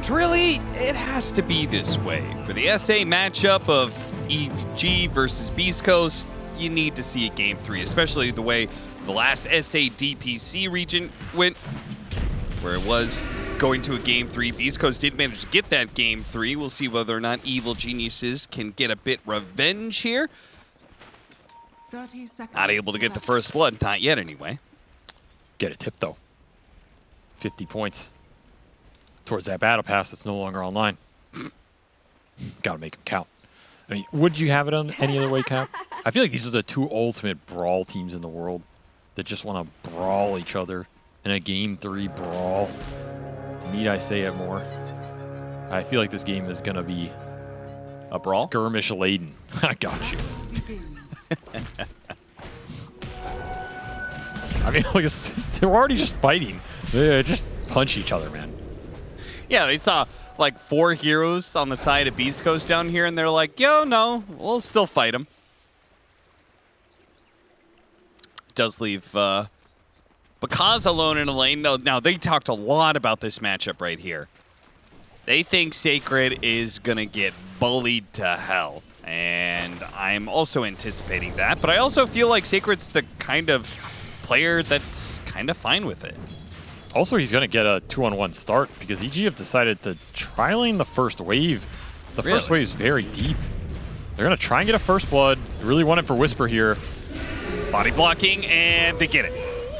And really, it has to be this way. For the SA matchup of EG versus Beast Coast, you need to see a Game 3, especially the way the last SA DPC region went, where it was going to a Game 3. Beast Coast did manage to get that Game 3. We'll see whether or not Evil Geniuses can get a bit revenge here. 30 seconds. Not able to get the first blood, not yet anyway. Get a tip though. 50 points towards that battle pass that's no longer online. Gotta make them count. I mean, would you have it on any other way, Cap? I feel like these are the two ultimate brawl teams in the world that just want to brawl each other in a Game 3 brawl. Need I say it more? I feel like this game is going to be a brawl? Skirmish laden. I got you. I mean, like, they're already just fighting. They just punch each other, man. Yeah, they saw like 4 heroes on the side of Beast Coast down here, and they're like, yo, no, we'll still fight them. Does leave Bakaza alone in a lane. No, now, they talked a lot about this matchup right here. They think Sacred is going to get bullied to hell. And I'm also anticipating that. But I also feel like Sacred's the kind of player that's kind of fine with it. Also, he's going to get a 2-on-1 start because EG have decided to try lane the first wave. The first wave is very deep. They're going to try and get a first blood. They really want it for Whisper here. Body blocking, and they get it.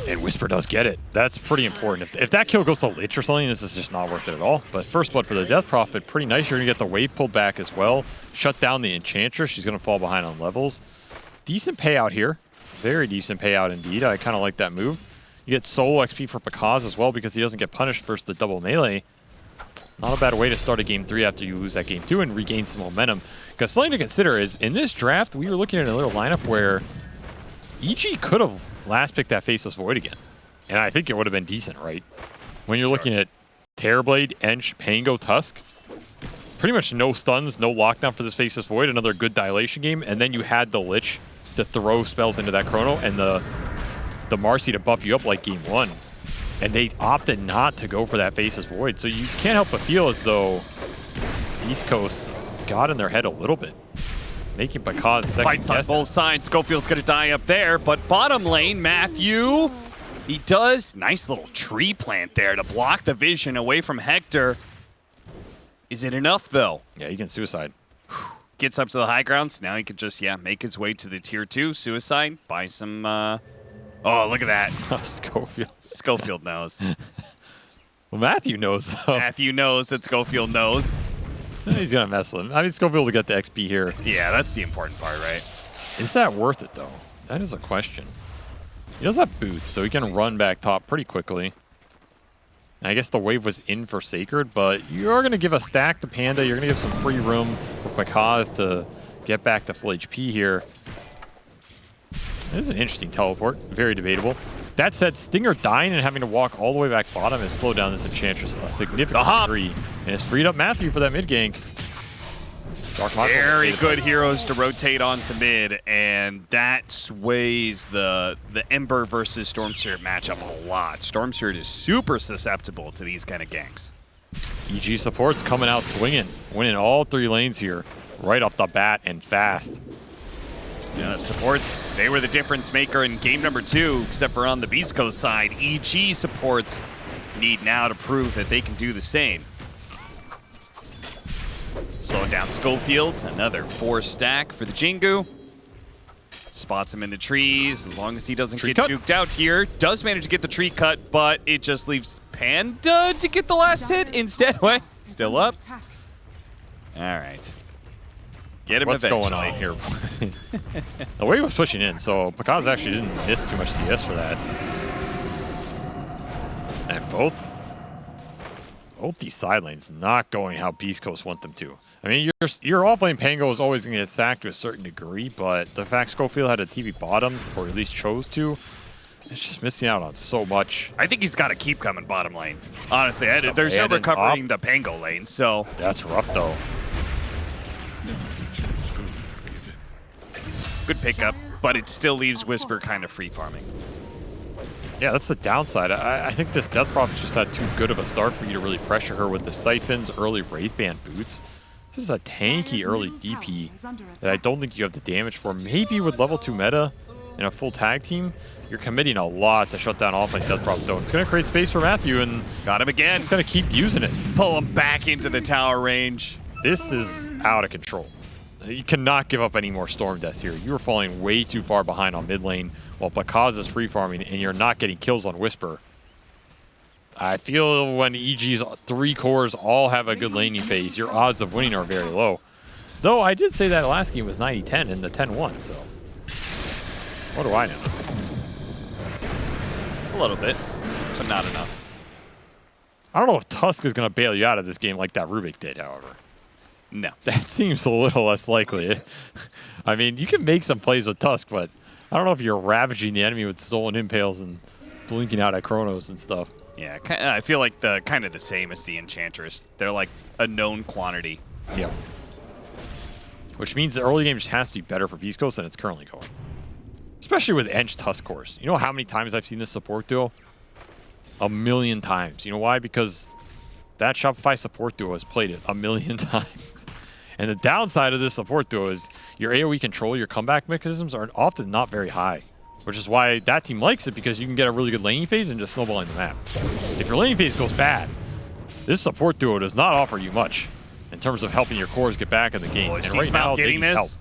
And Whisper does get it. That's pretty important. If that kill goes to Lich or something, this is just not worth it at all. But first blood for the Death Prophet, pretty nice. You're going to get the wave pulled back as well. Shut down the Enchantress. She's going to fall behind on levels. Decent payout here. Very decent payout indeed. I kind of like that move. You get solo XP for Pakaz as well because he doesn't get punished versus the double melee. Not a bad way to start a Game 3 after you lose that Game 2 and regain some momentum. Because something to consider is, in this draft, we were looking at a little lineup where EG could have last picked that Faceless Void again. And I think it would have been decent, right? When you're looking at Terrorblade, Ench, Pango, Tusk, pretty much no stuns, no lockdown for this Faceless Void, another good dilation game, and then you had the Lich to throw spells into that Chrono and the Marcy to buff you up like Game 1. And they opted not to go for that Faceless Void. So you can't help but feel as though East Coast got in their head a little bit. Making Bakaz second Fights on both sides. Schofield's going to die up there, but bottom lane, Matthew, he does. Nice little tree plant there to block the vision away from Hector. Is it enough, though? Yeah, you can suicide. Gets up to the high grounds. Now he can just, make his way to the tier 2. Suicide. Buy some, oh, look at that. Schofield. Schofield knows. Well, Matthew knows, though. Matthew knows that Schofield knows. He's going to mess with him. I mean, Schofield will get the XP here. Yeah, that's the important part, right? Is that worth it, though? That is a question. He does have boots, so he can run back top pretty quickly. And I guess the wave was in for Sacred, but you're going to give a stack to Panda. You're going to give some free room for Pakaz to get back to full HP here. This is an interesting teleport. Very debatable. That said, Stinger dying and having to walk all the way back bottom has slowed down this Enchantress a significant degree. And it's freed up Matthew for that mid gank. Very good heroes to rotate onto mid, and that sways the Ember versus Stormspirit matchup a lot. Stormspirit is super susceptible to these kind of ganks. EG support's coming out swinging, winning all 3 lanes here right off the bat and fast. Yeah, supports, they were the difference maker in game number 2, except for on the Beast Coast side. EG supports need now to prove that they can do the same. Slowing down Schofield, another 4 stack for the Jingu. Spots him in the trees, as long as he doesn't get juked out here. Does manage to get the tree cut, but it just leaves Panda to get the last hit instead. Wait, still up? All right. Get him eventually. What's going on here? The wave was pushing in, so Pakaz actually didn't miss too much CS for that. And both these side lanes not going how Beast Coast want them to. I mean, your off-lane Pango is always going to get sacked to a certain degree, but the fact Schofield had a TV bottom, or at least chose to, it's just missing out on so much. I think he's got to keep coming bottom lane. Honestly, there's no recovering the Pango lane, so. That's rough, though. Good pickup, but it still leaves Whisper kind of free farming. Yeah, that's the downside. I think this Death Prophet just had too good of a start for you to really pressure her with the Siphons, early Wraithband boots. This is a tanky early DP that I don't think you have the damage for. Maybe with level 2 meta in a full tag team, you're committing a lot to shut down offlane Death Prophet though. It's going to create space for Matthew, and got him again. He's going to keep using it. Pull him back into the tower range. This is out of control. You cannot give up any more Storm Deaths here. You are falling way too far behind on mid lane while Bakaz is free farming, and you're not getting kills on Whisper. I feel when EG's 3 cores all have a good laning phase, your odds of winning are very low. Though I did say that last game was 90-10 and the 10-1, so what do I know? A little bit, but not enough. I don't know if Tusk is going to bail you out of this game like that Rubik did, however. No. That seems a little less likely. I mean, you can make some plays with Tusk, but I don't know if you're ravaging the enemy with stolen impales and blinking out at Chronos and stuff. Yeah, I feel like the kind of the same as the Enchantress. They're like a known quantity. Yeah. Which means the early game just has to be better for Beast Coast than it's currently going. Especially with Ench Tusk cores. You know how many times I've seen this support duo? A million times. You know why? Because that Shopify support duo has played it a million times. And the downside of this support duo is your AoE control, your comeback mechanisms are often not very high. Which is why that team likes it, because you can get a really good laning phase and just snowballing the map. If your laning phase goes bad, this support duo does not offer you much in terms of helping your cores get back in the game. Oh, is and right now, they need help.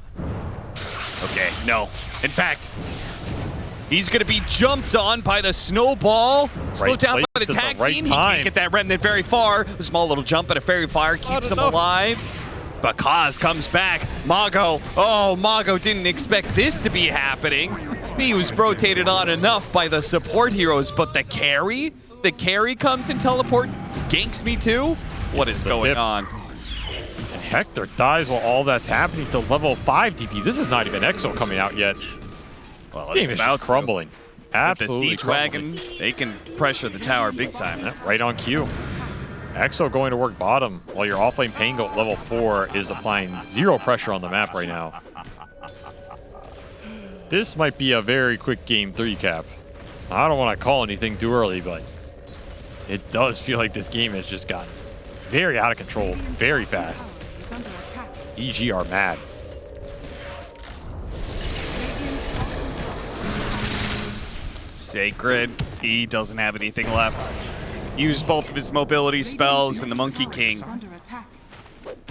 Okay, no. In fact, he's going to be jumped on by the snowball. Slowed down by the tag team. He can't get that remnant very far. A small little jump at a fairy fire keeps him alive. Bakaz comes back. Mago. Oh, Mago didn't expect this to be happening. He was rotated on enough by the support heroes, but the carry? The carry comes and teleport ganks me too? What is going on? And Hector dies while all that's happening to level 5 DP. This is not even Exo coming out yet. Well, this game is just crumbling. Absolutely with the Siege Wagon, they can pressure the tower big time. Yeah, right on cue. Exo going to work bottom while your offlane Pango at level 4 is applying 0 pressure on the map right now. This might be a very quick game 3 cap. I don't want to call anything too early, but it does feel like this game has just gotten very out of control, very fast. EG are mad. Sacred, he doesn't have anything left. Used both of his mobility spells and the Monkey King.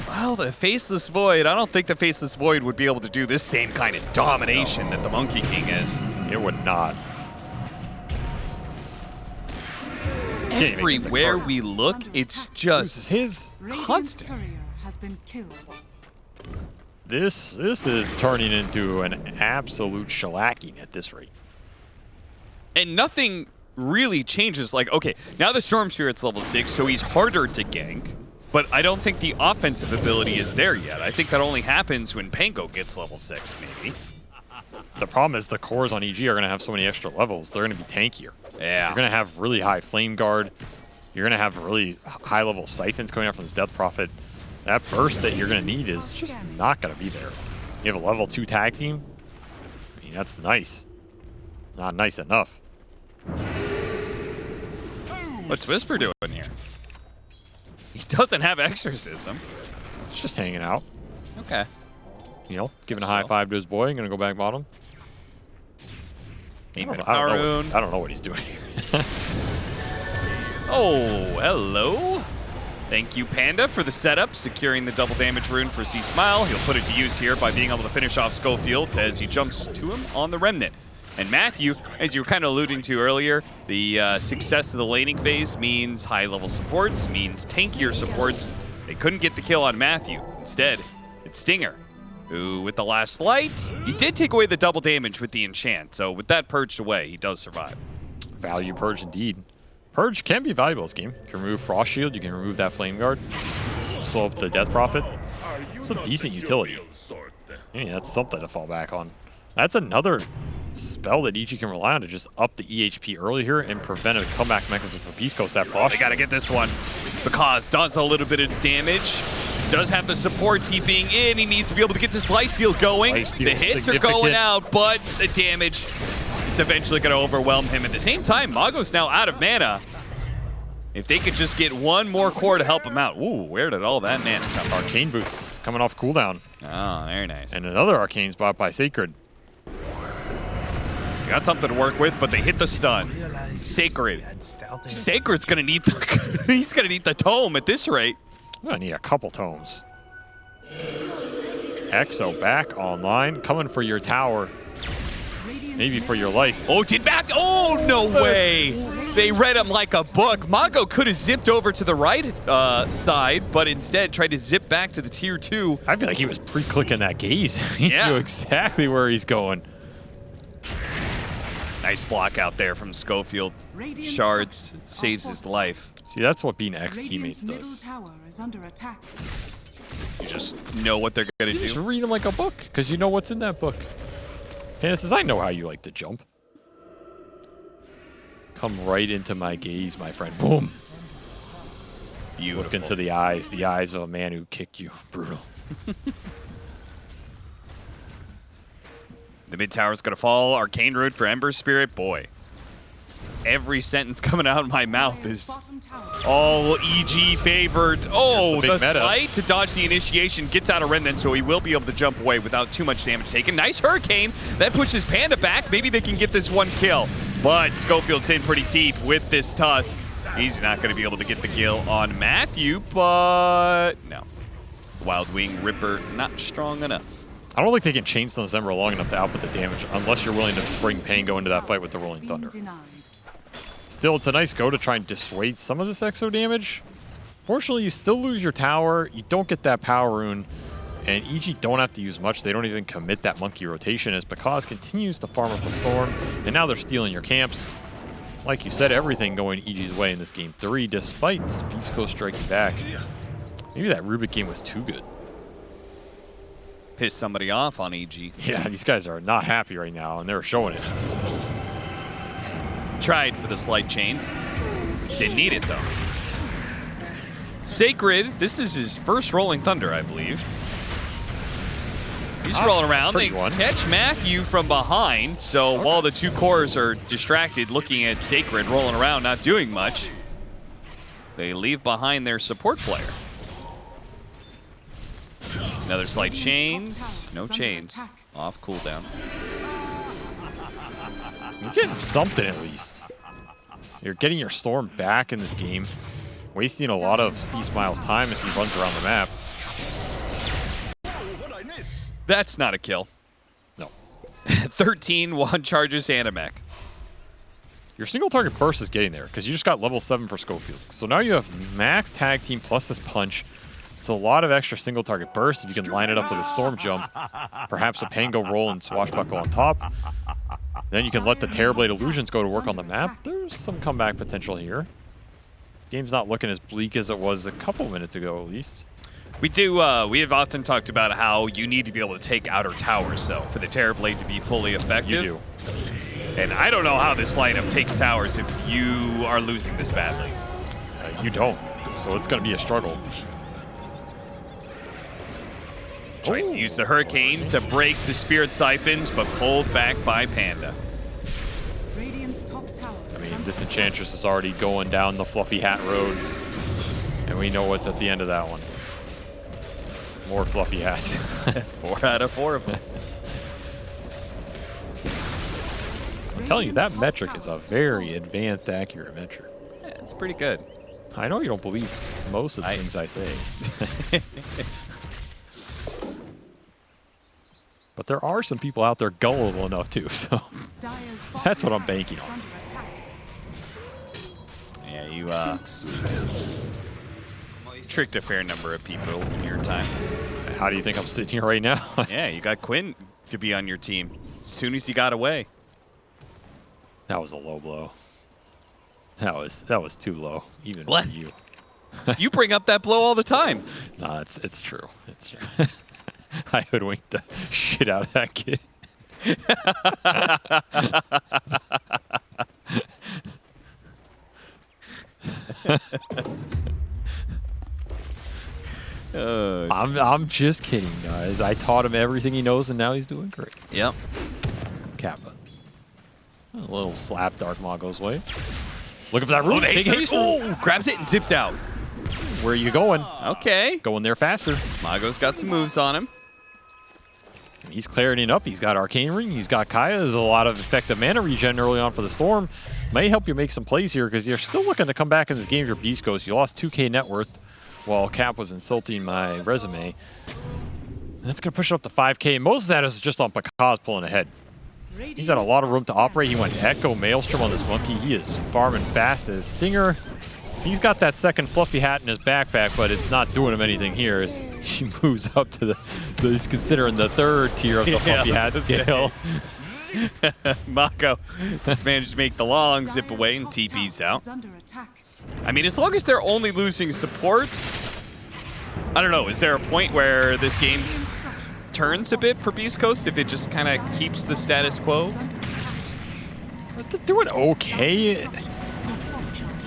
Well, the Faceless Void, I don't think the Faceless Void would be able to do this same kind of domination that the Monkey King is. It would not. Everywhere we look, it's just his constant. This is turning into an absolute shellacking at this rate. And nothing really changes. Like, okay, now the Storm Spirit's level 6, so he's harder to gank. But I don't think the offensive ability is there yet. I think that only happens when Pango gets level 6, maybe. The problem is the cores on EG are going to have so many extra levels. They're going to be tankier. Yeah. You're going to have really high Flame Guard. You're going to have really high-level Siphons coming out from this Death Prophet. That burst that you're going to need is just not going to be there. You have a level 2 tag team? I mean, that's nice. Not nice enough. What's Whisper doing here? He doesn't have Exorcism. He's just hanging out. Okay. You know, giving a high five to his boy. Going to go back bottom. I don't know what he's doing here. Oh, hello. Thank you, Panda, for the setup, securing the double damage rune for C Smile. He'll put it to use here by being able to finish off Schofield as he jumps to him on the Remnant. And Matthew, as you were kind of alluding to earlier, the success of the laning phase means high-level supports, means tankier supports. They couldn't get the kill on Matthew. Instead, it's Stinger, who, with the last light, he did take away the double damage with the enchant. So with that purged away, he does survive. Value Purge indeed. Purge can be valuable this game. You can remove Frost Shield, you can remove that Flame Guard, slow up the Death Prophet. It's a decent utility. I mean, that's something to fall back on. That's another spell that EG can rely on to just up the EHP early here and prevent a comeback mechanism for Beast Coast. That Frost. They gotta get this one. Because does a little bit of damage. Does have the support TPing in. He needs to be able to get this lifesteal going. The hits are going out, but the damage it's eventually going to overwhelm him. At the same time, Mago's now out of mana. If they could just get one more core to help him out. Ooh, where did all that mana come from? Arcane Boots coming off cooldown. Oh, very nice. And another Arcane spot by Sacred. Got something to work with, but they hit the stun. Sacred. Sacred's gonna need the he's gonna need the tome at this rate. I'm gonna need a couple tomes. Exo back online, coming for your tower. Maybe for your life. Oh, did back? Oh, no way! They read him like a book. Mago could have zipped over to the right side, but instead tried to zip back to the tier 2. I feel like he was pre-clicking that gaze. He Yeah. knew exactly where he's going. Nice block out there from Schofield. Shards saves his life. See, that's what being ex-teammates Middle does. tower is under attack. You just know what they're gonna You just do. read them like a book, because you know what's in that book. Hannah says, I know how you like to jump. Come right into my gaze, my friend. Boom. Beautiful. Look into the eyes of a man who kicked you. Brutal. The mid tower's gonna fall. Arcane Root for Ember Spirit. Boy, every sentence coming out of my mouth is Bottom tower. all EG favored. Oh, Here's the the big meta. fight to dodge the initiation gets out of Remnant, so he will be able to jump away without too much damage taken. Nice Hurricane. That pushes Panda back. Maybe they can get this one kill. But Schofield's in pretty deep with this Tusk. He's not going to be able to get the kill on Matthew, but no. Wild Wing Ripper not strong enough. I don't think they can chainstone this Ember long enough to output the damage unless you're willing to bring Pango into that fight with the Rolling Thunder. Denied. Still, it's a nice go to try and dissuade some of this Exo damage. Fortunately, you still lose your tower. You don't get that power rune. And EG don't have to use much. They don't even commit that monkey rotation as Bakaz continues to farm up the Storm. And now they're stealing your camps. Like you said, everything going EG's way in this game 3, despite beastcoast striking back. Maybe that Rubik game was too good. Piss somebody off on EG. Yeah, these guys are not happy right now, and they're showing it. Tried for the slight chains. Didn't need it, though. Sacred, this is his first Rolling Thunder, I believe. He's rolling around. They pretty one. catch Matthew from behind, so while the two cores are distracted looking at Sacred rolling around, not doing much, they leave behind their support player. Another slight chains. No chains. Off cooldown. You're getting something at least. You're getting your Storm back in this game, wasting a lot of C-Smile's time as he runs around the map. That's not a kill. No. 13, 1 charges Animac. Your single target burst is getting there because you just got level 7 for Schofield. So now you have max tag team plus this punch. It's a lot of extra single target burst if you can line it up with a Storm jump. Perhaps a Pango roll and Swashbuckle on top. Then you can let the Terrorblade illusions go to work on the map. There's some comeback potential here. Game's not looking as bleak as it was a couple minutes ago at least. We have often talked about how you need to be able to take outer towers, though, for the Terrorblade to be fully effective. You do. And I don't know how this lineup takes towers if you are losing this badly. You don't. So it's going to be a struggle. Trying to use the Hurricane to break the Spirit Siphons, but pulled back by Panda. Radiant's top tower. I mean, this Enchantress is already going down the Fluffy Hat Road. And we know what's at the end of that one. More Fluffy Hats. 4 out of 4 of them. I'm telling you, that metric is a very advanced, accurate metric. Yeah, it's pretty good. I know you don't believe most of the things I say. But there are some people out there gullible enough too, so that's what I'm banking on. Yeah, you tricked a fair number of people in your time. How do you think I'm sitting here right now? Yeah, you got Quinn to be on your team as soon as he got away. That was a low blow. That was too low, even What? for you. You bring up that blow all the time. Nah, it's true. It's true. I hoodwinked the shit out of that kid. I'm just kidding, guys. I taught him everything he knows, and now he's doing great. Yep. Kappa. little slap Dark Mago's way. Looking for that room. Big haste. Oh, grabs it and zips out. Where are you going? Okay. Going there faster. Mago's got some moves on him. He's clearing up. He's got Arcane Ring. He's got Kaya. There's a lot of effective mana regen early on for the Storm. May help you make some plays here because you're still looking to come back in this game. Your Beast Coast. You lost 2K net worth while Cap was insulting my resume. That's going to push it up to 5K. Most of that is just on Pakaz pulling ahead. He's had a lot of room to operate. He went Echo Maelstrom on this monkey. He is farming fast as Stinger. He's got that second fluffy hat in his backpack, but it's not doing him anything here as he moves up to he's considering the third tier of the fluffy hat scale. Mako has managed to make the long zip away and TP's out. Is under attack. I mean, as long as they're only losing support, I don't know, is there a point where this game turns a bit for Beast Coast if it just kind of keeps the status quo? They're doing okay.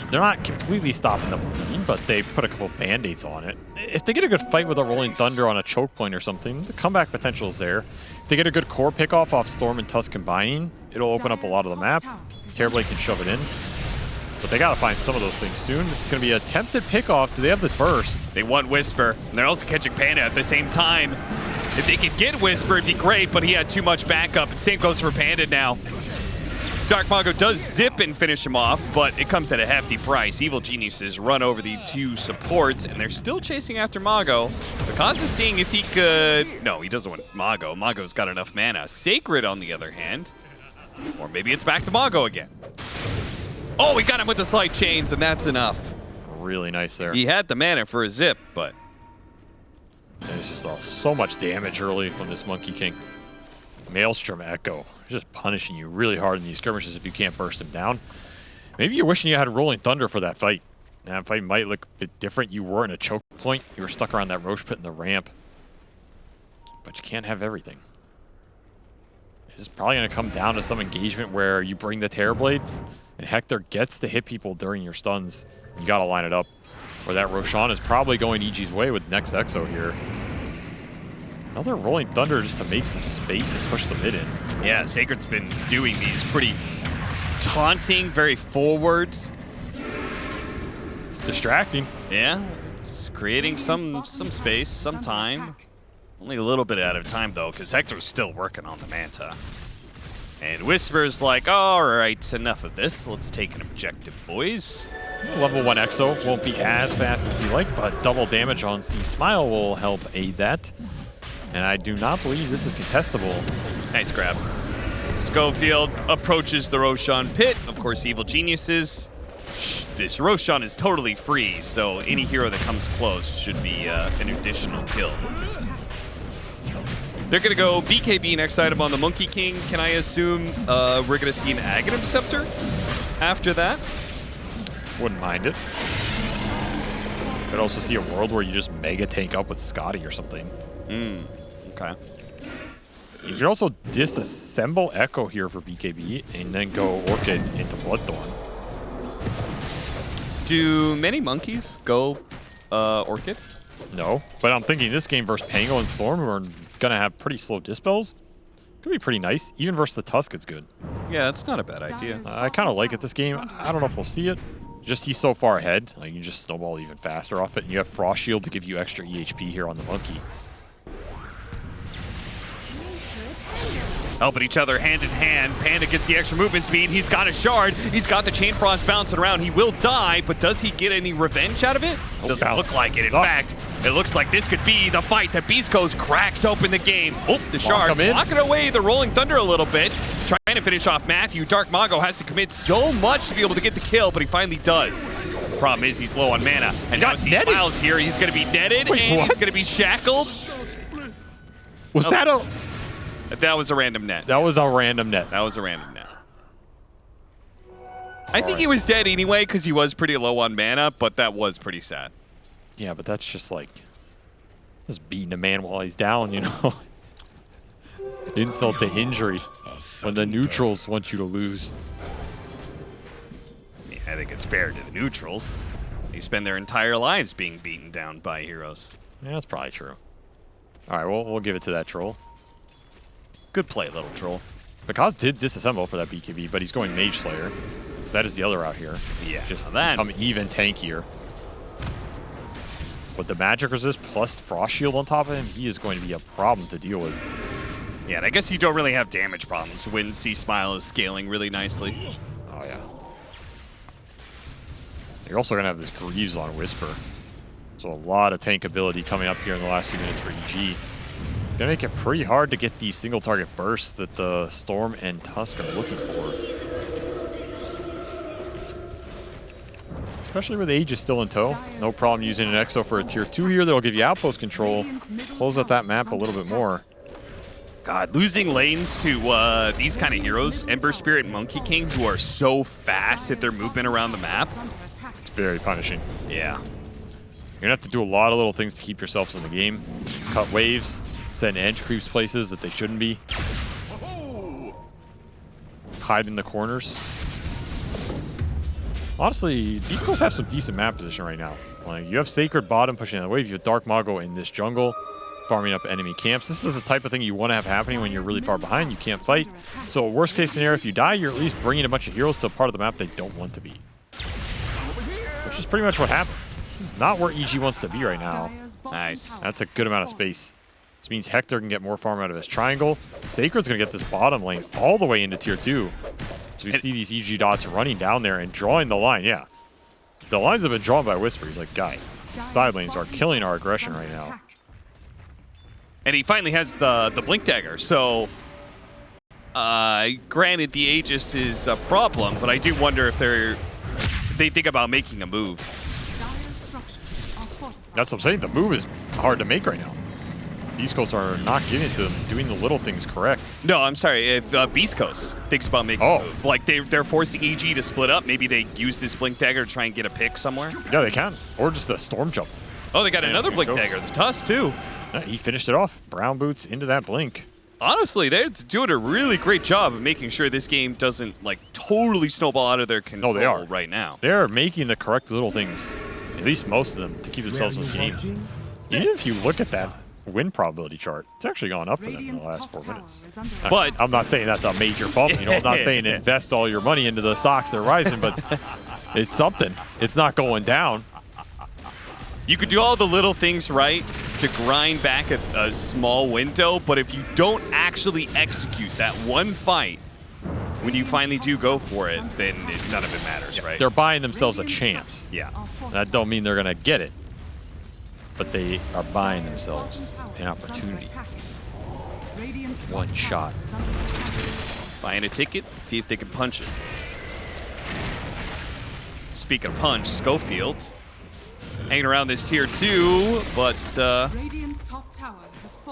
They're not completely stopping the bleeding, but they put a couple band-aids on it. If they get a good fight with a Rolling Thunder on a choke point or something, the comeback potential is there. If they get a good core pickoff off Storm and Tusk combining, it'll open up a lot of the map. Terrorblade can shove it in. But they got to find some of those things soon. This is going to be an attempted pickoff. Do they have the burst? They want Whisper, and they're also catching Panda at the same time. If they could get Whisper, it'd be great, but he had too much backup. And same goes for Panda now. Dark Mago does zip and finish him off, but it comes at a hefty price. Evil Geniuses run over the two supports, and they're still chasing after Mago. Because is seeing if he could... No, he doesn't want Mago. Mago's got enough mana. Sacred, on the other hand. Or maybe it's back to Mago again. Oh, we got him with the slight chains, and that's enough. Really nice there. He had the mana for a zip, but... There's just so much damage early from this Monkey King. Maelstrom Echo. Just punishing you really hard in these skirmishes if you can't burst him down. Maybe you're wishing you had Rolling Thunder for that fight. That fight might look a bit different. You were in a choke point. You were stuck around that Roche pit in the ramp. But you can't have everything. It's probably going to come down to some engagement where you bring the Terrorblade and Hector gets to hit people during your stuns. You got to line it up. Or that Roshan is probably going EG's way with next Exo here. Another Rolling Thunder just to make some space and push the mid in. Yeah, Sacred's been doing these pretty taunting, very forward. It's distracting. Yeah, it's creating some space, some time. Only a little bit out of time, though, because Hector's still working on the Manta. And Whisper's like, all right, enough of this. Let's take an objective, boys. Level 1 Exo won't be as fast as you like, but double damage on C Smile will help aid that. And I do not believe this is contestable. Nice grab. Schofield approaches the Roshan pit. Of course, Evil Geniuses. This Roshan is totally free, so any hero that comes close should be an additional kill. They're going to go BKB next item on the Monkey King. Can I assume we're going to see an Aghanim Scepter after that? Wouldn't mind it. Could also see a world where you just mega tank up with Scotty or something. Okay. You could also disassemble Echo here for BKB and then go Orchid into Bloodthorn. Do many monkeys go Orchid? No, but I'm thinking this game versus Pango and Storm, who are going to have pretty slow dispels, could be pretty nice. Even versus the Tusk, it's good. Yeah, that's not a bad idea. I kind of like it this game. I don't know if we'll see it. Just he's so far ahead, like you just snowball even faster off it, and you have Frost Shield to give you extra EHP here on the Monkey. Helping each other hand in hand. Panda gets the extra movement speed. He's got a shard. He's got the Chain Frost bouncing around. He will die, but does he get any revenge out of it? Doesn't look like it. In fact, it looks like this could be the fight that Beast Coast cracks open the game. Oh, the shard blocking away the Rolling Thunder a little bit. Trying to finish off Matthew. Dark Mago has to commit so much to be able to get the kill, but he finally does. The problem is he's low on mana. And now he smiles here. He's going to be netted and he's going to be shackled. Was that a... That was a random net. That was a random net. That was a random net. I think he was dead anyway because he was pretty low on mana, but that was pretty sad. Yeah, but that's just like just beating a man while he's down, you know? Insult to injury when the neutrals want you to lose. I mean, I think it's fair to the neutrals. They spend their entire lives being beaten down by heroes. Yeah, that's probably true. All right, we'll give it to that troll. Good play, little troll. Because did disassemble for that BKB, but he's going Mage Slayer. That is the other route here. Yeah, Just that. become even tankier. With the magic resist plus frost shield on top of him, he is going to be a problem to deal with. Yeah, and I guess you don't really have damage problems when C-Smile is scaling really nicely. Oh, yeah. You're also going to have this Greaves on Whisper. So a lot of tank ability coming up here in the last few minutes for EG. Gonna make it pretty hard to get these single target bursts that the Storm and Tusk are looking for. Especially with Aegis still in tow. No problem using an Exo for a tier 2 here that'll give you outpost control. Close out that map a little bit more. God, losing lanes to these kind of heroes, Ember Spirit and Monkey King, who are so fast at their movement around the map. It's very punishing. Yeah. You're gonna have to do a lot of little things to keep yourselves in the game. Cut waves, send edge creeps places that they shouldn't be. Hide in the corners. Honestly, these guys have some decent map position right now. Like, you have Sacred bottom pushing the wave, you have Dark Mago in this jungle, farming up enemy camps. This is the type of thing you want to have happening when you're really far behind, you can't fight. So worst case scenario, if you die, you're at least bringing a bunch of heroes to a part of the map they don't want to be. Which is pretty much what happened. This is not where EG wants to be right now. Nice. That's a good amount of space. This means Hector can get more farm out of his triangle. Sacred's going to get this bottom lane all the way into tier 2. So we see these EG dots running down there and drawing the line. Yeah. The lines have been drawn by Whisper. He's like, guys, these side lanes are killing our aggression right now. And he finally has the Blink Dagger, so granted the Aegis is a problem, but I do wonder if they think about making a move. That's what I'm saying. The move is hard to make right now. Beast Coast are not getting to them, doing the little things correct. No, I'm sorry. If Beast Coast thinks about making a move, like they're forcing EG to split up, maybe they use this Blink Dagger to try and get a pick somewhere. Yeah, they can. Or just a Storm Jump. Oh, they got another Blink Dagger. The Tusk, too. Yeah, he finished it off. Brown boots into that Blink. Honestly, they're doing a really great job of making sure this game doesn't, like, totally snowball out of their control right now. They're making the correct little things, at least most of them, to keep themselves in this game. Even if you look at that win probability chart, it's actually gone up for them in the last 4 minutes. But I'm not saying that's a major bump. You know, I'm not saying invest all your money into the stocks that are rising, but it's something. It's not going down. You could do all the little things right to grind back a small window, but if you don't actually execute that one fight, when you finally do go for it, then none of it matters, right? They're buying themselves a chance. Yeah. That don't mean they're going to get it, but they are buying themselves an opportunity. One shot. Buying a ticket, see if they can punch it. Speaking of punch, Schofield hanging around this tier 2, but no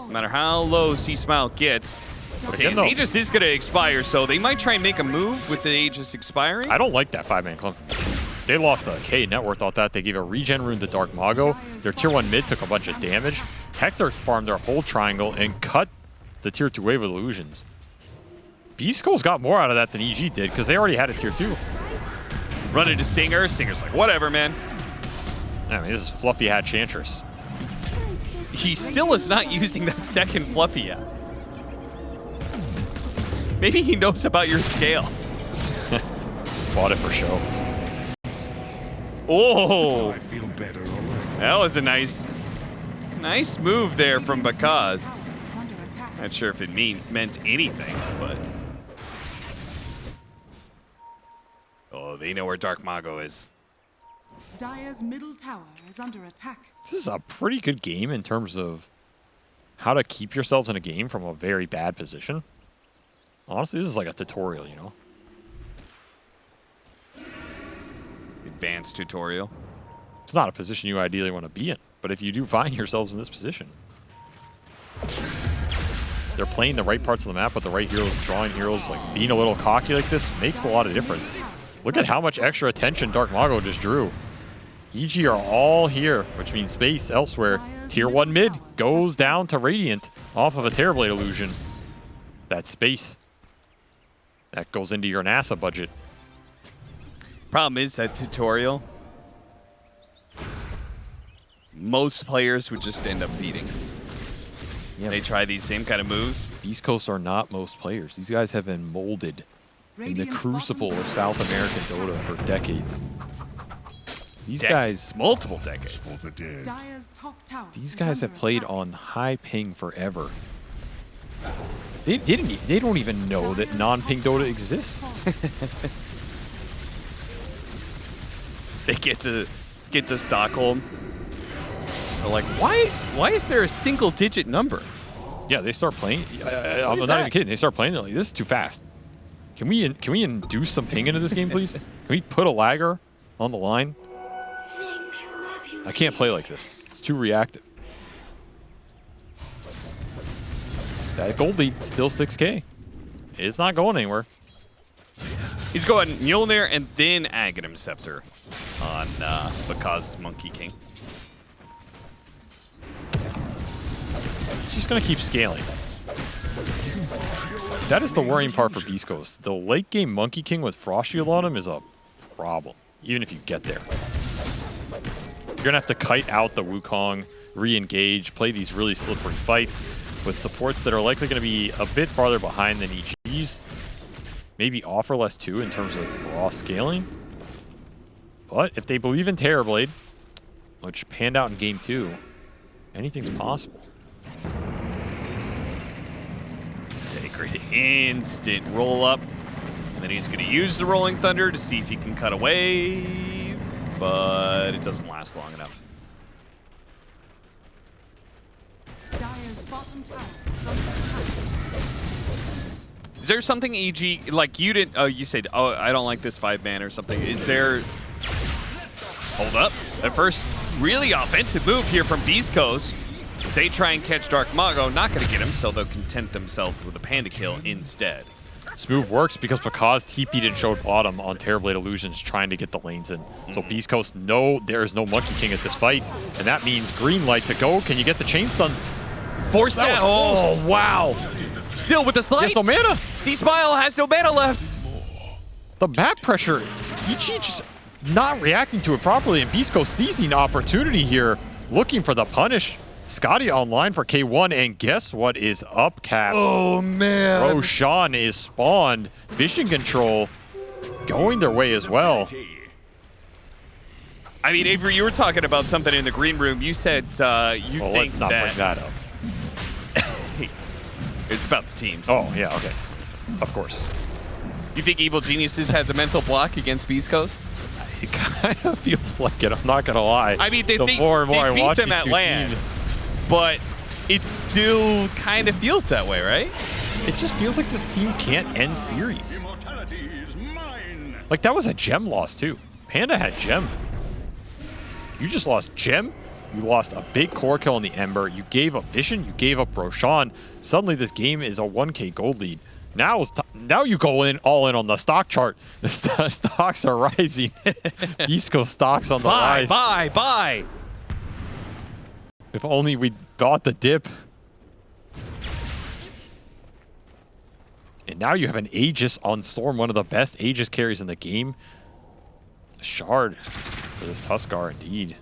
matter how low C-Smile gets, okay, his Aegis is going to expire, so they might try and make a move with the Aegis expiring. I don't like that 5-man clump. They lost a K net worth off that. They gave a regen rune to Dark Mago. Their tier 1 mid took a bunch of damage. Hector farmed their whole triangle and cut the tier 2 wave of illusions. Beast Coast got more out of that than EG did because they already had a tier 2. Run into Stinger. Stinger's like, whatever, man. I mean, this is Fluffy Hat Chantress. He still is not using that second Fluffy yet. Maybe he knows about your scale. Bought it for show. Oh, I feel better already. that was a nice move there from Bakaz. Not sure if it meant anything, but oh, they know where Dark Mago is. Dire's middle tower is under attack. This is a pretty good game in terms of how to keep yourselves in a game from a very bad position. Honestly, this is like a tutorial, you know? Advanced tutorial. It's not a position you ideally want to be in, but if you do find yourselves in this position, they're playing the right parts of the map with the right heroes, drawing heroes, like being a little cocky like this makes a lot of difference. Look at how much extra attention Dark Mago just drew. EG are all here, which means space elsewhere. Tier 1 mid goes down to Radiant off of a Terrorblade illusion. That space. That goes into your NASA budget. Problem is that tutorial, most players would just end up feeding. Yeah. They try these same kind of moves. Beast Coast are not most players. These guys have been molded in the crucible of South American Dota for decades. These guys, multiple decades. Dire's top tower these is guys under have played attack. on high ping forever. They don't even know that non-ping Dota exists. They get to Stockholm. They're like, why is there a single digit number? Yeah, they start playing. I'm not that? even kidding. They start playing. They're like, this is too fast. Can we induce some ping into this game, please? Can we put a lagger on the line? I can't play like this. It's too reactive. That gold lead still 6K. It's not going anywhere. He's going Mjolnir and then Aghanim Scepter on Bakaz's Monkey King. She's going to keep scaling. That is the worrying part for Beast Coast. The late game Monkey King with Frost Shield on him is a problem, even if you get there. You're going to have to kite out the Wukong, re-engage, play these really slippery fights with supports that are likely going to be a bit farther behind than EG's. Maybe offer less too in terms of raw scaling. But if they believe in Terrorblade, which panned out in game 2, anything's possible. Sacred instant roll up. And then he's going to use the Rolling Thunder to see if he can cut a wave. But it doesn't last long enough. Dire's bottom tower is under attack. Is there something EG, like you didn't, oh, you said, oh, I don't like this 5-man or something. Is there, hold up, the first really offensive move here from Beast Coast. They try and catch Dark Mago, not going to get him, so they'll content themselves with a Panda kill instead. This move works because TP'd and showed bottom on Terrorblade Illusions trying to get the lanes in. So Beast Coast know there is no Monkey King at this fight, and that means green light to go. Can you get the chain stun? Force that. Oh, wow. Still with the slide. He has no mana. C-Smile has no mana left. The map pressure, EG just not reacting to it properly, and Beast Coast seizing opportunity here, looking for the punish. Scotty online for K1, and guess what is up, Cap? Oh, man. Roshan is spawned. Vision control going their way as well. I mean, Avery, you were talking about something in the green room. You said you think Let's not that bring that up. it's about the teams. Oh, yeah, okay. Of course. You think Evil Geniuses has a mental block against Beast Coast? It kind of feels like it, I'm not going to lie. I mean, they the think more and more they I beat watch them these at two land, teams, but it still kind of feels that way, right? it just feels like this team can't end series. Like, that was a gem loss, too. Panda had gem. You just lost gem. You lost a big core kill on the Ember. You gave up Vision. You gave up Roshan. Suddenly, this game is a 1K gold lead. Now you go all in on the stock chart. The stocks are rising. East Coast stocks on the rise. Buy. If only we bought the dip. And now you have an Aegis on Storm, one of the best Aegis carries in the game. A shard for this Tuskar, indeed.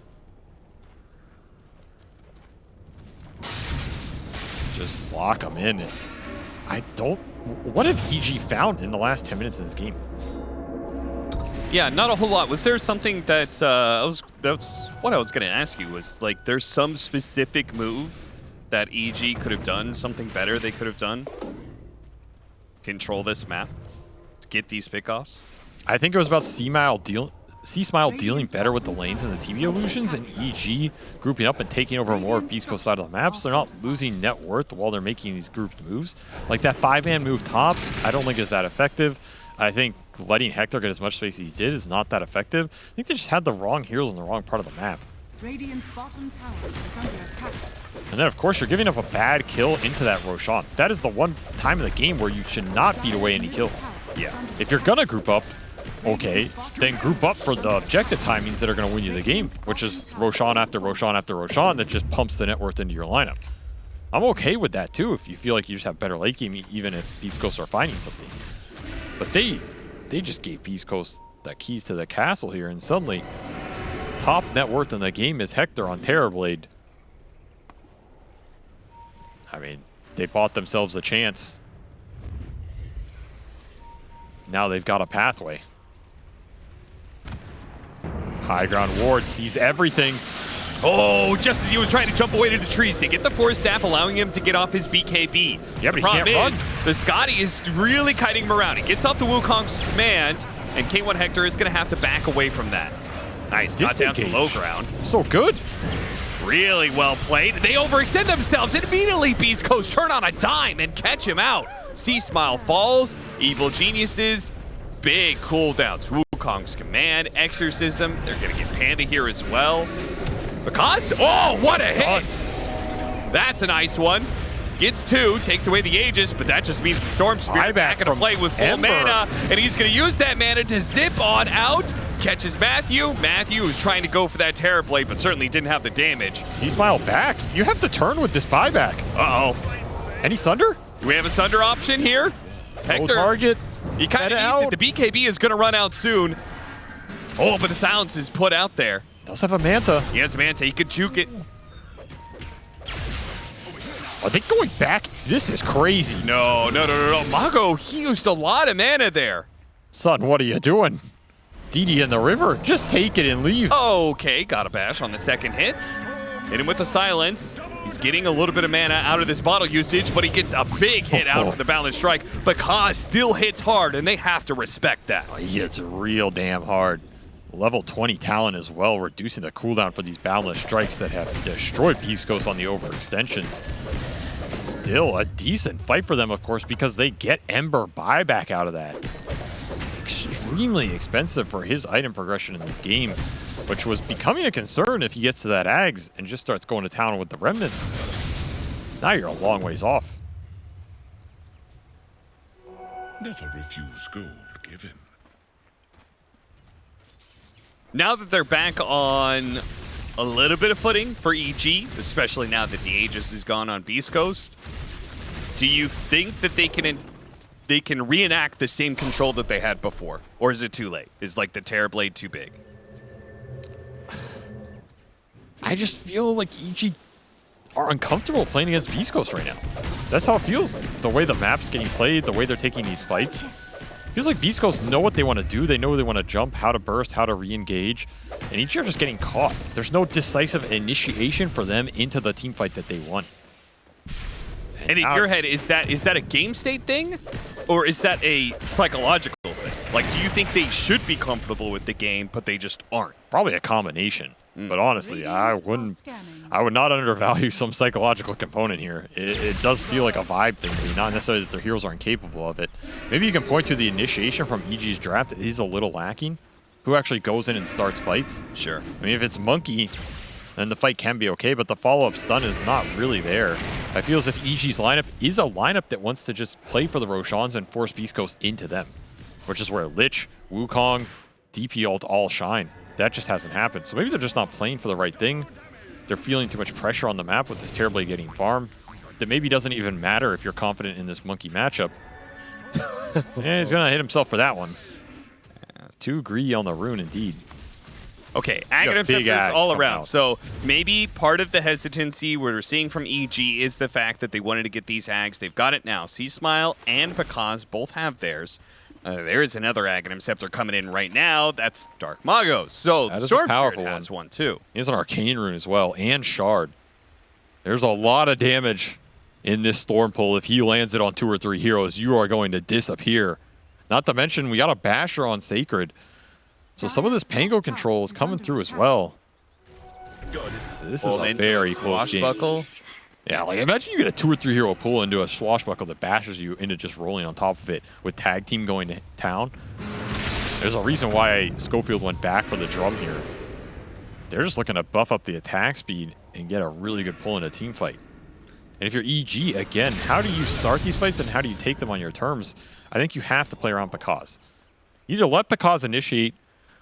Just lock them in. What have EG found in the last 10 minutes of this game? Yeah, not a whole lot. Was there something that that's what I was going to ask you was, like, there's some specific move that EG could have done, something better they could have done? Control this map to get these pickoffs? I think it was about C-Smile dealing better with the lanes and the TV illusions, and EG grouping up and taking over more of Beast Coast side of the map, so they're not losing net worth while they're making these grouped moves. Like that 5-man move top, I don't think is that effective. I think letting Hector get as much space as he did is not that effective. I think they just had the wrong heroes in the wrong part of the map. Radiant's bottom tower is under attack. And then, of course, you're giving up a bad kill into that Roshan. That is the one time in the game where you should not feed away any kills. Yeah. If you're going to group up, okay, then group up for the objective timings that are going to win you the game, which is Roshan after Roshan after Roshan that just pumps the net worth into your lineup. I'm okay with that, too, if you feel like you just have better late game, even if Beast Coast are finding something. But they just gave Beast Coast the keys to the castle here, and suddenly, top net worth in the game is Hector on Terrorblade. I mean, they bought themselves a chance. Now they've got a pathway. High ground ward sees everything. Oh, just as he was trying to jump away to the trees, they get the Force Staff, allowing him to get off his BKB. Yeah, but the he problem can't is, run. the Scotty is really kiting him around. He gets off the Wukong's command, and K1 Hector is going to have to back away from that. Nice, got down to low ground. So good. Really well played. They overextend themselves, and immediately Beast Coast turn on a dime and catch him out. C-Smile falls, Evil Geniuses, big cooldowns. Wukong's command, Exorcism, they're going to get Panda here as well. Because, oh, what a hit! That's a nice one. Gets 2, takes away the Aegis, but that just means the Storm Spirit back into play with full mana, and he's going to use that mana to zip on out. Catches Matthew. Matthew is trying to go for that Terror Blade, but certainly didn't have the damage. C-Smile back. You have to turn with this buyback. Uh-oh. Any Sunder? Do we have a Sunder option here? Hector, target. he kind of needs it. The BKB is going to run out soon. Oh, but the silence is put out there. Does have a Manta. He has a Manta. He could juke it. Are they going back? This is crazy. No. Mago, he used a lot of mana there. Son, what are you doing? DD in the river. Just take it and leave. Okay, got a bash on the second hit. Hit him with the silence. He's getting a little bit of mana out of this bottle usage, but he gets a big hit out of the Balance Strike. But Kaz still hits hard, and they have to respect that. Oh, he hits real damn hard. Level 20 talent as well, reducing the cooldown for these Boundless Strikes that have destroyed Beast Coast on the overextensions. Still a decent fight for them, of course, because they get Ember buyback out of that. Extremely expensive for his item progression in this game, which was becoming a concern if he gets to that Ags and just starts going to town with the Remnants. Now you're a long ways off. Never refuse gold given. Now that they're back on a little bit of footing for EG, especially now that the Aegis is gone on Beast Coast, do you think that they can reenact the same control that they had before? Or is it too late? Is like the Terror Blade too big? I just feel like EG are uncomfortable playing against Beast Coast right now. That's how it feels. The way the map's getting played, the way they're taking these fights. Feels like Beast Coast know what they want to do. They know they want to jump, how to burst, how to re-engage. And each are just getting caught. There's no decisive initiation for them into the team fight that they want. And in your head, is that a game state thing? Or is that a psychological thing? Like, do you think they should be comfortable with the game, but they just aren't? Probably a combination. But honestly, I would not undervalue some psychological component here. It does feel like a vibe thing to me, not necessarily that their heroes aren't capable of it. Maybe you can point to the initiation from EG's draft is a little lacking. Who actually goes in and starts fights? Sure. I mean, if it's Monkey, then the fight can be okay, but the follow-up stun is not really there. I feel as if EG's lineup is a lineup that wants to just play for the Roshans and force Beast Coast into them, which is where Lich, Wukong, DP ult all shine. That just hasn't happened. So maybe they're just not playing for the right thing. They're feeling too much pressure on the map with this Terror Blade getting farm. That maybe doesn't even matter if you're confident in this Monkey matchup. Yeah, he's going to hit himself for that one. Too greedy on the rune, indeed. Okay, Aghanim Scepters all around. So maybe part of the hesitancy we're seeing from EG is the fact that they wanted to get these Ags. They've got it now. C-Smile and Pakaz both have theirs. There is another Aghanim Scepter coming in right now. That's Dark Magos. So the Storm Spirit has one too. He has an Arcane Rune as well, and Shard. There's a lot of damage in this Storm Pull. If he lands it on 2 or 3 heroes, you are going to disappear. Not to mention, we got a Basher on Sacred. So some of this Pango control is coming through as well. This is a very close game. Yeah, like imagine you get a 2 or 3 hero pull into a Swashbuckle that bashes you into just rolling on top of it with Tag Team going to town. There's a reason why Schofield went back for the drum here. They're just looking to buff up the attack speed and get a really good pull in a team fight. And if you're EG, again, how do you start these fights and how do you take them on your terms? I think you have to play around Pakaz. Either let Pakaz initiate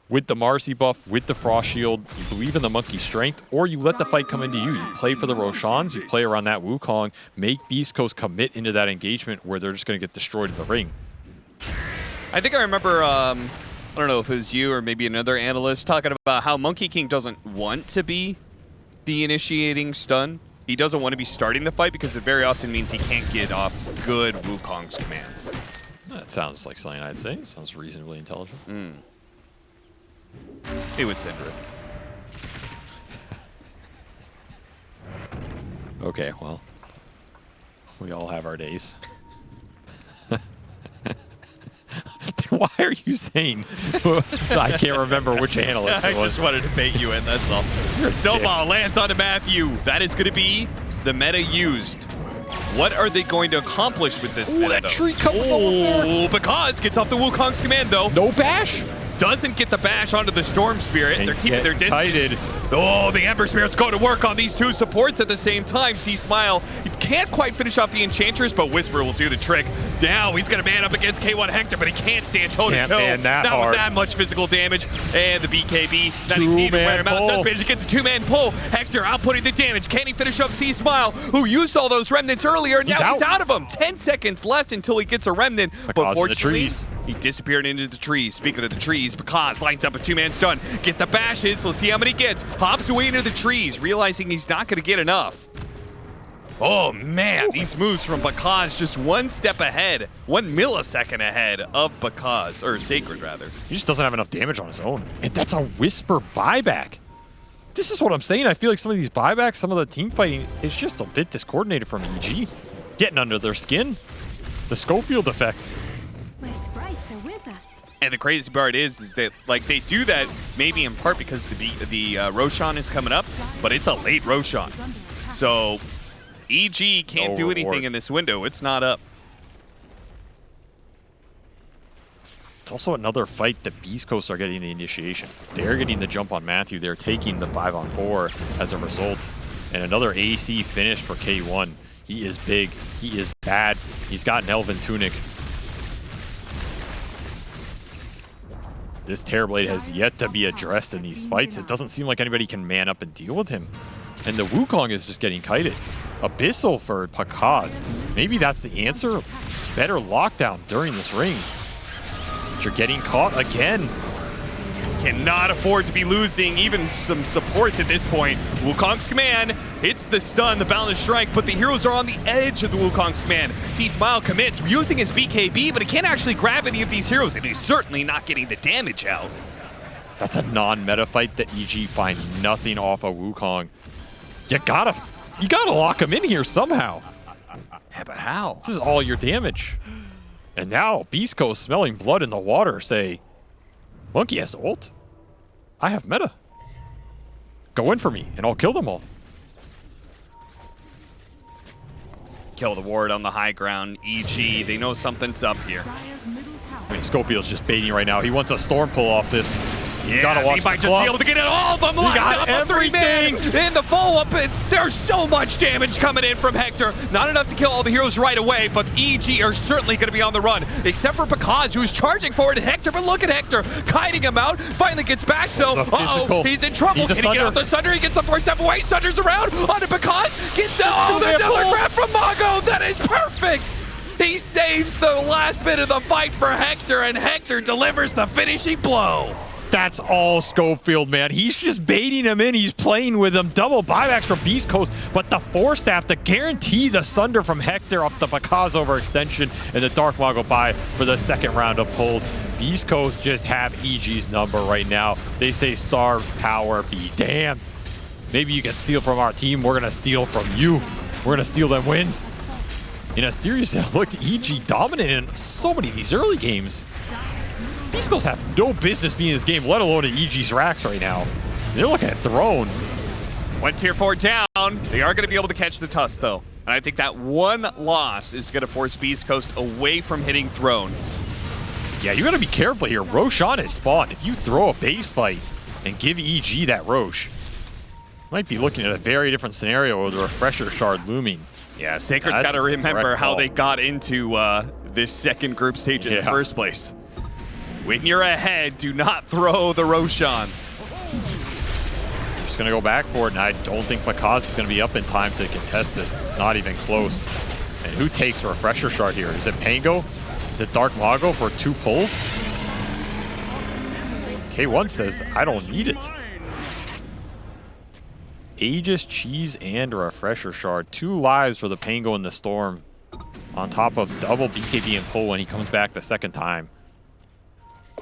with the Marcy buff, with the Frost Shield, you believe in the Monkey strength, or you let the fight come into you. You play for the Roshans, you play around that Wukong, make Beast Coast commit into that engagement where they're just going to get destroyed in the ring. I think I remember, I don't know if it was you or maybe another analyst talking about how Monkey King doesn't want to be the initiating stun he doesn't want to be starting the fight because it very often means he can't get off good Wukong's commands. That sounds like something I'd say. Sounds reasonably intelligent. It was Syndra. Okay, well, we all have our days. Why are you saying? I can't remember which analyst I it was. just wanted to bait you in, that's all. Snowball lands onto Matthew. That is going to be the meta used. What are they going to accomplish with this meta, that though? tree comes almost there. Because gets off the Wukong's command, though. No bash? Doesn't get the bash onto the Storm Spirit. They're keeping their distance. Tighted. Oh, the Ember Spirit's going to work on these two supports at the same time. C-Smile, he can't quite finish off the Enchantress, but Whisper will do the trick. Now he's going to man up against K1 Hector, but he can't stand toe-to-toe. Can't man that Not hard. with that much physical damage. And the BKB, not even need to wear him out. Does manage to get the two-man pull. Hector outputting the damage. Can he finish up C-Smile, who used all those remnants earlier? Now he's out of them. 10 seconds left until he gets a remnant. But fortunately, he disappeared into the trees. Speaking of the trees, Bakaz lines up a two-man stun. Get the bashes. Let's see how many he gets. Hops away into the trees, realizing he's not going to get enough. Oh, man. These moves from Bakaz just one step ahead. 1 millisecond ahead of Bakaz. Or Sacred, rather. He just doesn't have enough damage on his own. And that's a Whisper buyback. This is what I'm saying. I feel like some of these buybacks, some of the team fighting, is just a bit discoordinated from EG. Getting under their skin. The Schofield effect. My sprites are with us. And the crazy part is that like they do that maybe in part because the Roshan is coming up, but it's a late Roshan. So EG can't do anything in this window. It's not up. It's also another fight that Beast Coast are getting the initiation. They're getting the jump on Matthew. They're taking the 5-on-4 as a result. And another AC finish for K1. He is big. He is bad. He's got an Elven Tunic. This Terrorblade has yet to be addressed in these fights. It doesn't seem like anybody can man up and deal with him. And the Wukong is just getting kited. Abyssal for Bakaz. Maybe that's the answer. Better lockdown during this ring. But you're getting caught again. Cannot afford to be losing even some supports at this point. Wukong's command hits the stun, the balanced strike, but the heroes are on the edge of the Wukong's command. C-Smile commits, using his BKB, but he can't actually grab any of these heroes, and he's certainly not getting the damage out. That's a non-meta fight that EG find nothing off of Wukong. You gotta lock him in here somehow. Yeah, but how? This is all your damage. And now Beast Coast, smelling blood in the water, say, Monkey has to ult. I have meta. Go in for me, and I'll kill them all. Kill the ward on the high ground. EG, they know something's up here. Dire's middle tower. I mean, Schofield's just baiting right now. He wants a storm pull off this. You Yeah, gotta watch he might the just club. be able to get it all of them lined got up. everything. A 3-man in the follow-up. There's so much damage coming in from Hector. Not enough to kill all the heroes right away, but EG are certainly going to be on the run, except for Bakaz, who's charging forward at Hector. But look at Hector, kiting him out. Finally gets bashed, though. Uh-oh, he's in trouble. Can he get out the Thunder? He gets the first step away. Thunder's around onto Bakaz. Gets the another grab from Mago. That is perfect. He saves the last bit of the fight for Hector, and Hector delivers the finishing blow. That's all Schofield, man. He's just baiting him in. He's playing with him. Double buybacks from Beast Coast, but the Force Staff to guarantee the Thunder from Hector off the Bakaz overextension and the Dark Mago buy for the second round of pulls. Beast Coast just have EG's number right now. They say star power be damned. Maybe you can steal from our team. We're going to steal from you. We're going to steal them wins. In a series that looked EG dominant in so many of these early games. Beast Coast have no business being in this game, let alone at EG's racks right now. They're looking at Throne. One tier 4 down. They are going to be able to catch the Tusk, though. And I think that one loss is going to force Beast Coast away from hitting Throne. Yeah, you got to be careful here. Roshan is spawned. If you throw a base fight and give EG that Rosh, might be looking at a very different scenario with a Refresher Shard looming. Yeah, Sacred's got to remember how they got into this second group stage in the first place. When you're ahead, do not throw the Roshan. Just going to go back for it, and I don't think Bakaz is going to be up in time to contest this. Not even close. And who takes a Refresher Shard here? Is it Pango? Is it Dark Mago for 2 pulls? K1 says, I don't need it. Aegis, Cheese, and a Refresher Shard. 2 lives for the Pango in the Storm on top of double BKB and pull when he comes back the second time.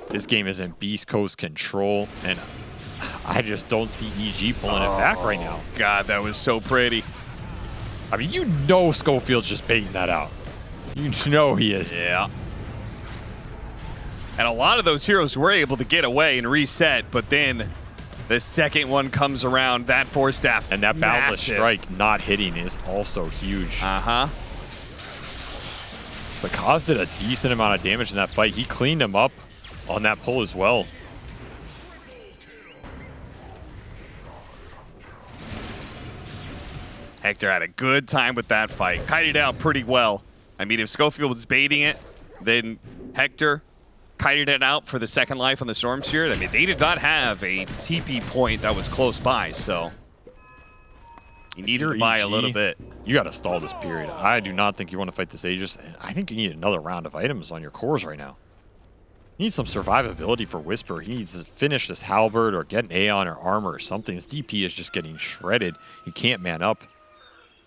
This game is in Beast Coast control, and I just don't see EG pulling it back right now. God, that was so pretty. I mean, you know Schofield's just baiting that out. You know he is. Yeah. And a lot of those heroes were able to get away and reset, but then the second one comes around, that Force Staff. And that Boundless massive. Strike not hitting is also huge. Uh-huh. But Kaz did a decent amount of damage in that fight. He cleaned him up on that pull as well. Hector had a good time with that fight. Kited out pretty well. I mean, if Schofield was baiting it, then Hector kited it out for the second life on the Storm Spirit. I mean, they did not have a TP point that was close by, so you need to buy a little bit. You got to stall this period. I do not think you want to fight this Aegis. I think you need another round of items on your cores right now. You need some survivability for Whisper. He needs to finish this Halberd or get an Aeon or armor or something. His DP is just getting shredded. He can't man up.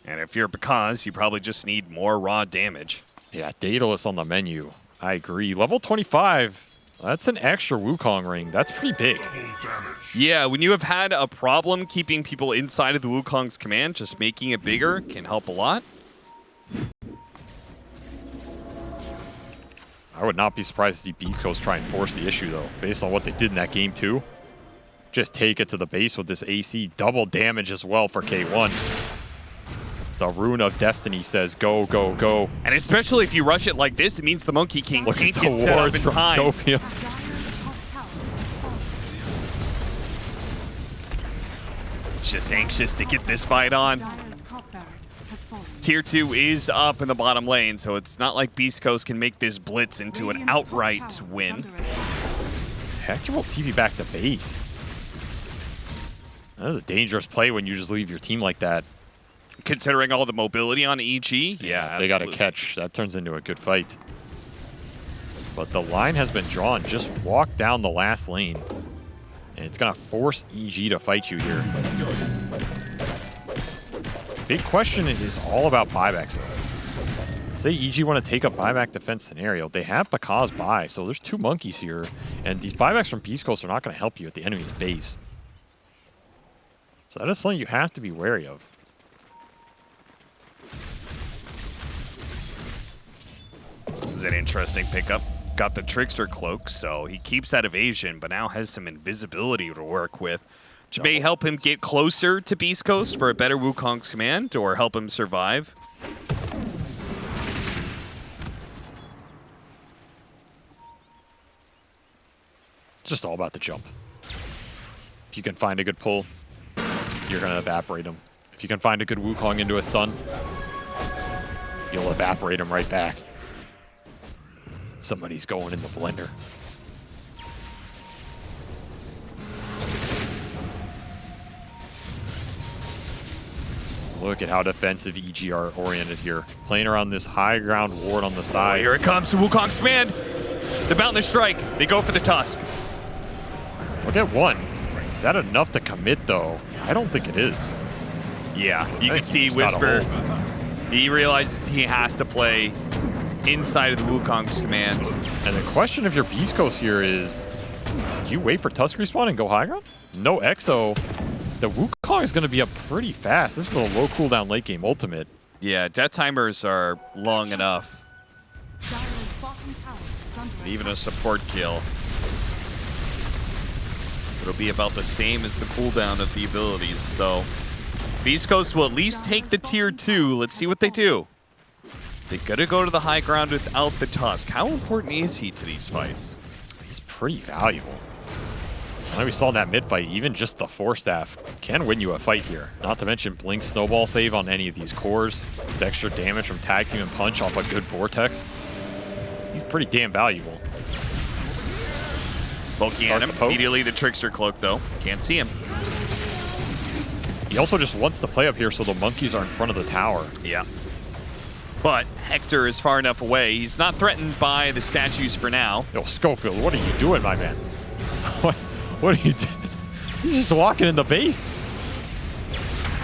And if you're Because, you probably just need more raw damage. Yeah, Daedalus on the menu. I agree. Level 25, that's an extra Wukong ring. That's pretty big. Yeah, when you have had a problem keeping people inside of the Wukong's command, just making it bigger can help a lot. I would not be surprised to see Beast Coast try and force the issue, though, based on what they did in that game, too. Just take it to the base with this AC. Double damage as well for K1. The Rune of Destiny says go, go, go. And especially if you rush it like this, it means the Monkey King Look can't at get the set up wards in from time. Schofield. Dire's top tower has fallen. Just anxious to get this fight on. Dire's top barracks has fallen. Tier 2 is up in the bottom lane, so it's not like Beast Coast can make this blitz into an Radiant's top outright tower is win. under attack. Hector will TV back to base. That is a dangerous play when you just leave your team like that. Considering all the mobility on EG, yeah, They got to absolutely. catch. That turns into a good fight. But the line has been drawn. Just walk down the last lane. And it's going to force EG to fight you here. Big question is all about buybacks. Say EG want to take a buyback defense scenario. They have Because buy, so there's 2 monkeys here. And these buybacks from Beast Coast are not going to help you at the enemy's base. So that is something you have to be wary of. This is an interesting pickup. Got the Trickster Cloak, so he keeps that evasion, but now has some invisibility to work with, which may help him get closer to Beast Coast for a better Wukong's command, or help him survive. It's just all about the jump. If you can find a good pull, you're going to evaporate him. If you can find a good Wukong into a stun, you'll evaporate him right back. Somebody's going in the blender. Look at how defensive EG are oriented here. Playing around this high ground ward on the side. Here it comes to Wukong's command. The Boundless Strike. They go for the Tusk. Look at one. Is that enough to commit, though? I don't think it is. Yeah, you I can think see he's got a Whisper. hold. He realizes he has to play inside of the Wukong's command. And the question of your Beast Coast here is, do you wait for Tusk respawn and go high ground? No Exo. The Wukong is going to be up pretty fast. This is a low cooldown late game ultimate. Yeah, death timers are long enough. Dire's bottom tower is under Even a attack. support kill. It'll be about the same as the cooldown of the abilities, so Beast Coast will at least take the tier 2. Let's see what they do. They gotta go to the high ground without the Tusk. How important is he to these fights? He's pretty valuable. I know we saw in that mid fight, even just the Force Staff can win you a fight here. Not to mention Blink Snowball save on any of these cores. The extra damage from Tag Team and Punch off a good Vortex. He's pretty damn valuable. Poking at him. the poke. Immediately the Trickster Cloak, though. Can't see him. He also just wants to play up here so the monkeys are in front of the tower. Yeah. But Hector is far enough away. He's not threatened by the statues for now. Yo, Schofield, what are you doing, my man? What are you doing? He's just walking in the base.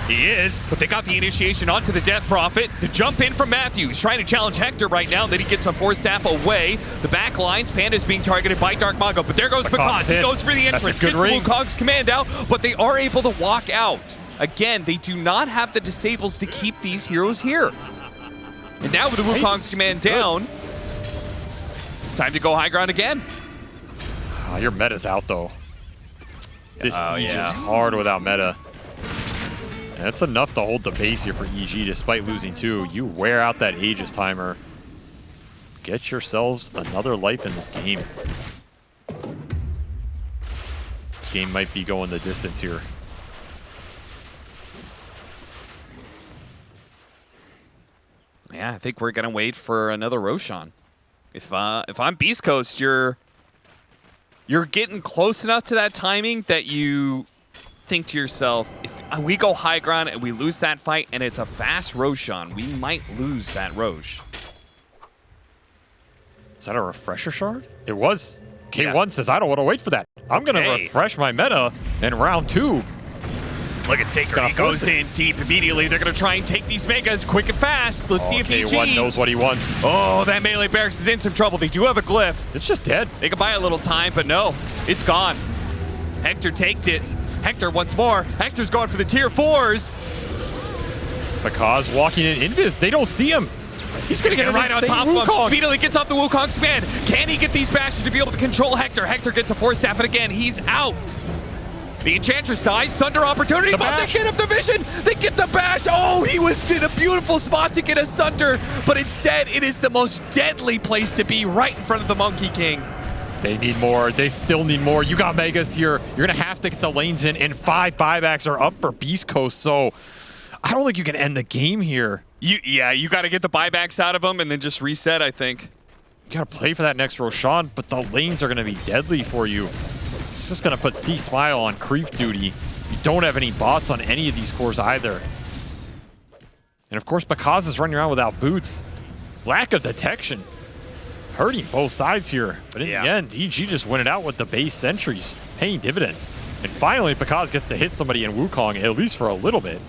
He is, but they got the initiation onto the Death Prophet. The jump in from Matthew. He's trying to challenge Hector right now. Then he gets a Force Staff away. The back lines, Panda's being targeted by Dark Mago, but there goes Because. He goes for the entrance. Gets Wukong's command out, but they are able to walk out. Again, they do not have the disables to keep these heroes here. And now with the Wukong's command down, time to go high ground again. Your meta's out, though. This EG is hard without meta. And that's enough to hold the base here for EG despite losing 2. You wear out that Aegis timer. Get yourselves another life in this game. This game might be going the distance here. Yeah, I think we're gonna wait for another Roshan. If I'm Beast Coast, you're getting close enough to that timing that you think to yourself, if we go high ground and we lose that fight and it's a fast Roshan, we might lose that Rosh. Is that a refresher shard? It was. K1 says, I don't want to wait for that. I'm going to refresh my meta in round 2. Look at Taker. He goes in deep immediately. They're going to try and take these megas quick and fast. Let's see if K1 knows what he wants. Oh, that melee barracks is in some trouble. They do have a glyph. It's just dead. They can buy a little time, but no, it's gone. Hector taked it. Hector once more. Hector's going for the tier 4s. Because walking in Invis, they don't see him. He's going to get right on top of him. Immediately gets off the Wukong's command. Can he get these bashes to be able to control Hector? Hector gets a Force Staff, and again, he's out. The Enchantress dies. Thunder opportunity, but they get up the vision. They get the bash. Oh, he was in a beautiful spot to get a Sunder, but instead, it is the most deadly place to be right in front of the Monkey King. They need more. They still need more. You got Megas here. You're going to have to get the lanes in, and 5 buybacks are up for Beast Coast, so I don't think you can end the game here. You got to get the buybacks out of them and then just reset, I think. You got to play for that next Roshan, but the lanes are going to be deadly for you. It's just going to put C-Smile on creep duty. You don't have any bots on any of these cores either. And of course, Bakaz is running around without boots. Lack of detection. Hurting both sides here. But in the end, EG just went it out with the base sentries, paying dividends. And finally, Bakaz gets to hit somebody in Wukong, at least for a little bit.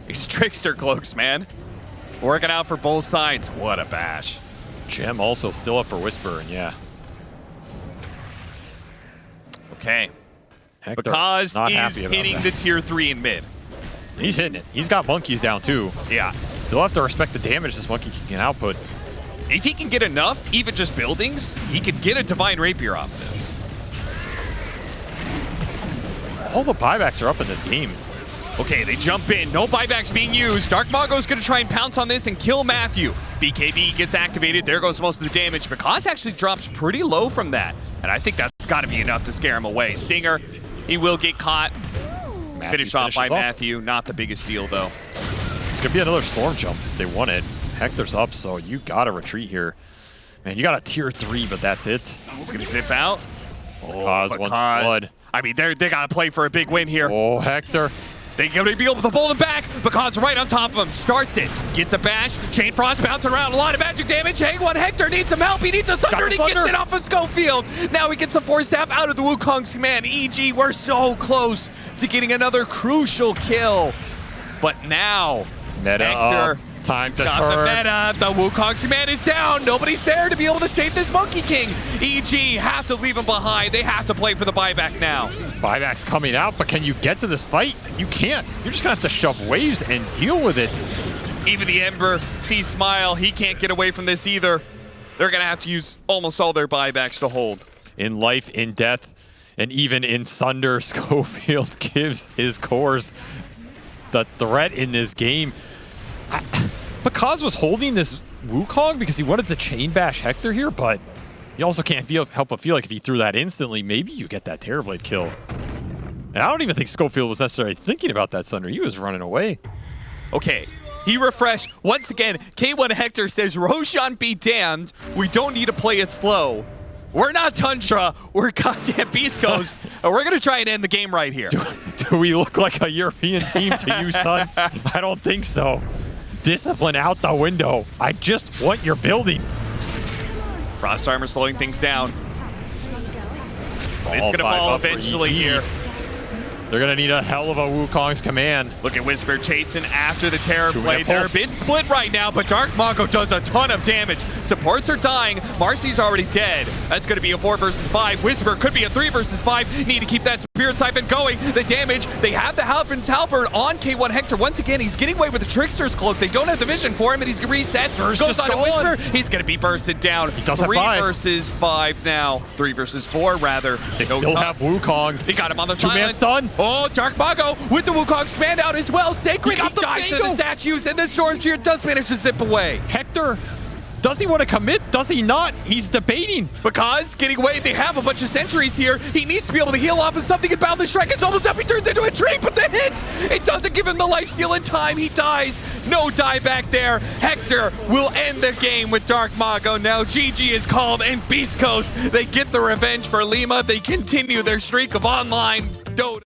These trickster cloaks, man. Working out for both sides. What a bash. Gem also still up for Whisper, and yeah. Okay. Hector, Bakaz is hitting the tier 3 in mid. He's hitting it. He's got monkeys down too. Yeah. Still have to respect the damage this monkey can output. If he can get enough, even just buildings, he could get a Divine Rapier off this. All the buybacks are up in this game. Okay, they jump in. No buybacks being used. Dark Mago's going to try and pounce on this and kill Matthew. BKB gets activated. There goes most of the damage. Bakaz actually drops pretty low from that. And I think that's got to be enough to scare him away. Stinger, he will get caught. Finished off by Matthew. Not the biggest deal, though. It's going to be another Storm Jump if they want it. Hector's up, so you got to retreat here. Man, you got a tier 3, but that's it. He's going to zip out. Bakaz wants blood. I mean, they got to play for a big win here. Oh, Hector. They're going to be able to pull him back. Bakaz right on top of him. Starts it. Gets a bash. Chain Frost bouncing around. A lot of magic damage. Hang one. Hector needs some help. He needs a Thunder. And he gets it off of Schofield. Now he gets a Force Staff out of the Wukong's command. EG, we're so close to getting another crucial kill. But now, meta Hector time to got turn. the meta. The Wukong's command is down. Nobody's there to be able to save this Monkey King. EG have to leave him behind. They have to play for the buyback now. Buyback's coming out, but can you get to this fight? You can't. You're just going to have to shove waves and deal with it. Even the Ember sees Smile. He can't get away from this either. They're going to have to use almost all their buybacks to hold. In life, in death, and even in Sunder, Schofield gives his cores the threat in this game. Bakaz was holding this Wukong because he wanted to chain bash Hector here, but you also can't help but feel like if he threw that instantly, maybe you get that Terrorblade kill. And I don't even think Schofield was necessarily thinking about that Sunder. He was running away. Okay, he refreshed. Once again, K1 Hector says, Roshan be damned. We don't need to play it slow. We're not Tundra. We're goddamn Beast Coast. And we're going to try and end the game right here. Do we look like a European team to use stun? I don't think so. Discipline out the window. I just want your building. Frost Armor slowing things down. But it's going to fall eventually here. They're going to need a hell of a Wukong's command. Look at Whisper chasing after the Terror Two-minute play. They're a pulse. bit split right now, but Dark Mongo does a ton of damage. Supports are dying. Marcy's already dead. That's going to be a 4 versus 5. Whisper could be a 3 versus 5. Need to keep that Spirit Siphon going. The damage, they have the Halford's Halberd on K1 Hector. Once again, he's getting away with the Trickster's Cloak. They don't have the vision for him, and he's reset. Goes on to Whisper. He's going to be bursted down. He does have 3 5. versus 5 now. 3 versus 4, rather. They still have Wukong. He got him on the Two-man silent. stun. Oh, Dark Mago with the Wukong spanned out as well. Sacred, He got the dives to the Mango. statues, and the Storm Sphere does manage to zip away. Hector, does he want to commit? Does he not? He's debating. Because getting away, they have a bunch of sentries here. He needs to be able to heal off of something, and Boundless Strike is almost up. He turns into a tree, but the hit, it doesn't give him the lifesteal in time. He dies. No dieback there. Hector will end the game with Dark Mago. Now GG is called, and Beast Coast, they get the revenge for Lima. They continue their streak of online Dota.